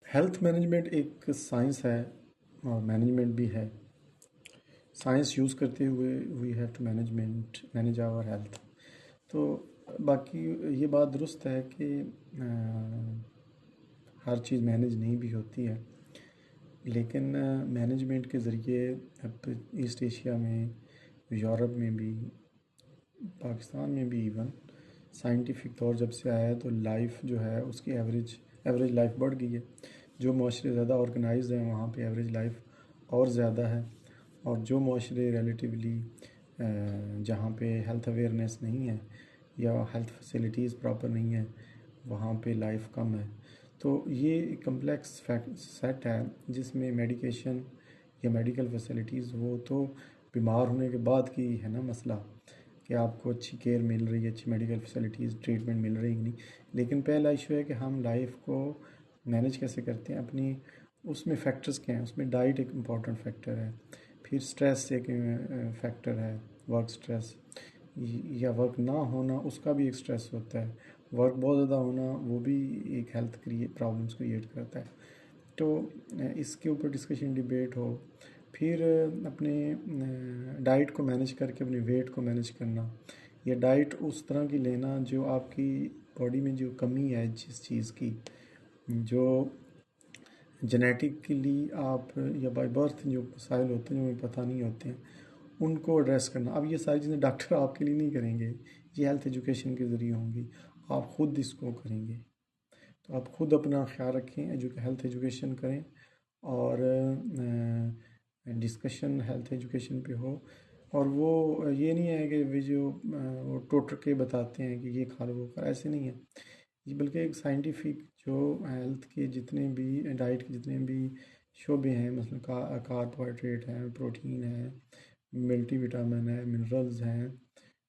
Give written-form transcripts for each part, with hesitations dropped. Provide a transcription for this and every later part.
Health management एक science है और मैनेजमेंट भी है। साइंस यूज़ करते हुए we have to manage our health. तो बाकी ये बात दुरुस्त है कि हर चीज़ मैनेज नहीं भी होती है, लेकिन मैनेजमेंट के ज़रिए अब ईस्ट एशिया में, यूरोप में भी, पाकिस्तान में भी इवन साइंटिफिक तौर जब से आया है तो लाइफ जो है उसकी एवरेज लाइफ बढ़ गई है। जो माशरे ज़्यादा ऑर्गेनाइज्ड हैं वहाँ पे एवरेज लाइफ और ज़्यादा है, और जो माशरे रिलेटिवली जहाँ पे हेल्थ अवेयरनेस नहीं है या हेल्थ फैसिलिटीज़ प्रॉपर नहीं है वहाँ पे लाइफ कम है। तो ये कम्प्लेक्स सेट है जिसमें मेडिकेशन या मेडिकल फैसिलिटीज़ वो तो बीमार होने के बाद की है ना मसला, कि आपको अच्छी केयर मिल रही है, अच्छी मेडिकल फैसिलिटीज़ ट्रीटमेंट मिल रही है कि नहीं। लेकिन पहला इशू है कि हम लाइफ को मैनेज कैसे करते हैं अपनी। उसमें फैक्टर्स क्या हैं, उसमें डाइट एक इम्पॉर्टेंट फैक्टर है, फिर स्ट्रेस एक फैक्टर है, वर्क स्ट्रेस या वर्क ना होना उसका भी एक स्ट्रेस होता है, वर्क बहुत ज़्यादा होना वो भी एक हेल्थ प्रॉब्लम्स क्रिएट करता है। तो इसके ऊपर डिस्कशन डिबेट हो। फिर अपने डाइट को मैनेज करके अपने वेट को मैनेज करना, या डाइट उस तरह की लेना जो आपकी बॉडी में जो कमी है जिस चीज़ की, जो जेनेटिकली आप या बाय बर्थ जो मसाइल होते हैं जो हमें पता नहीं होते हैं उनको एड्रेस करना। अब ये सारी चीज़ें डॉक्टर आपके लिए नहीं करेंगे, ये हेल्थ एजुकेशन के ज़रिए होंगी, आप ख़ुद इसको करेंगे। तो आप ख़ुद अपना ख्याल रखें, हेल्थ एजुकेशन करें, और डिस्कशन हेल्थ एजुकेशन पे हो। और वो ये नहीं है कि वे जो वो टोटके बताते हैं कि ये खा लो वो खा, ऐसे नहीं है ये, बल्कि एक साइंटिफिक जो हेल्थ के जितने भी डाइट के जितने भी शोबे हैं, मसलन कार्बोहाइड्रेट हैं, प्रोटीन है, मल्टीविटामिन है, मिनरल्स हैं,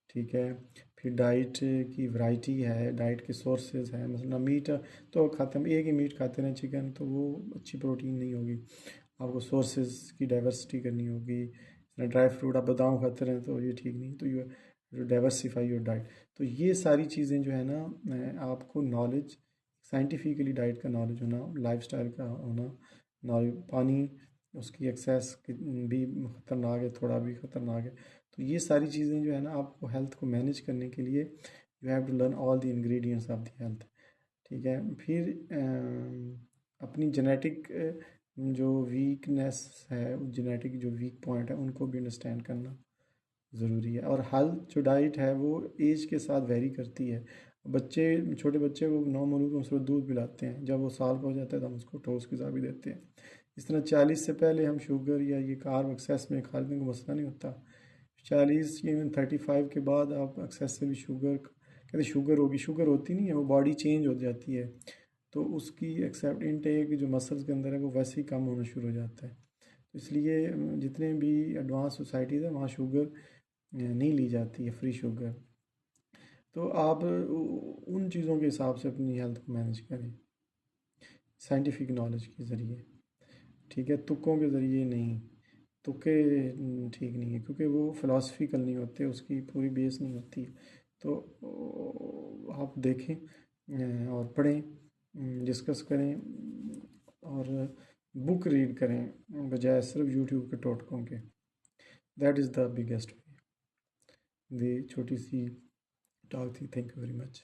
ठीक है। फिर डाइट की वैरायटी है, डाइट के सोर्सेज हैं, मसलन मीट तो खाते हम एक ही मीट खाते हैं चिकन, तो वो अच्छी प्रोटीन नहीं होगी, आपको सोर्सेज की डाइवर्सिटी करनी होगी। ड्राई फ्रूट आप बादाम खाते रहें तो ये ठीक नहीं, तो यू डाइवर्सिफाई योर डाइट। तो ये सारी चीज़ें जो है ना, आपको नॉलेज साइंटिफिकली डाइट का नॉलेज होना, लाइफस्टाइल का होना, नॉलेज पानी उसकी एक्सेस भी ख़तरनाक है, थोड़ा भी ख़तरनाक है। तो ये सारी चीज़ें जो है ना आपको हेल्थ को मैनेज करने के लिए you have to learn all the ingredients of the health, ठीक है। फिर अपनी जेनेटिक जो वीकनेस है, जेनेटिक जो वीक पॉइंट है उनको भी अंडरस्टैंड करना ज़रूरी है। और हेल्थ जो डाइट है वो एज के साथ वेरी करती है। छोटे बच्चे को 9 महीने में सिर्फ दूध पिलाते हैं, जब वो साल का हो जाता है तो हम उसको ठोस ग़िज़ा भी देते हैं। इस तरह 40 से पहले हम शुगर या ये कार्ब एक्सेस में खा लेने को मसला नहीं होता। 40 इवन 35 के बाद आप एक्सेस से भी शुगर, कहते शुगर होगी, शुगर होती नहीं है, वो बॉडी चेंज हो जाती है, तो उसकी एक्सेप्ट इनटेक जो मसल्स के अंदर है वो वैसे ही कम होना शुरू हो जाता है। तो इसलिए जितने भी एडवांस सोसाइटीज़ है वहाँ शुगर नहीं ली जाती है, फ्री शुगर। तो आप उन चीज़ों के हिसाब से अपनी हेल्थ को मैनेज करें साइंटिफिक नॉलेज के ज़रिए, ठीक है, तुक्कों के ज़रिए नहीं। तुक्के ठीक नहीं है, क्योंकि वो फ़िलासफ़िकल नहीं होते, उसकी पूरी बेस नहीं होती। तो आप देखें और पढ़ें, डिस्कस करें, और बुक रीड करें बजाय सिर्फ यूट्यूब के टोटकों के। दैट इज़ द बिगेस्ट वे। ये छोटी सी टॉक थी। Thank you very much.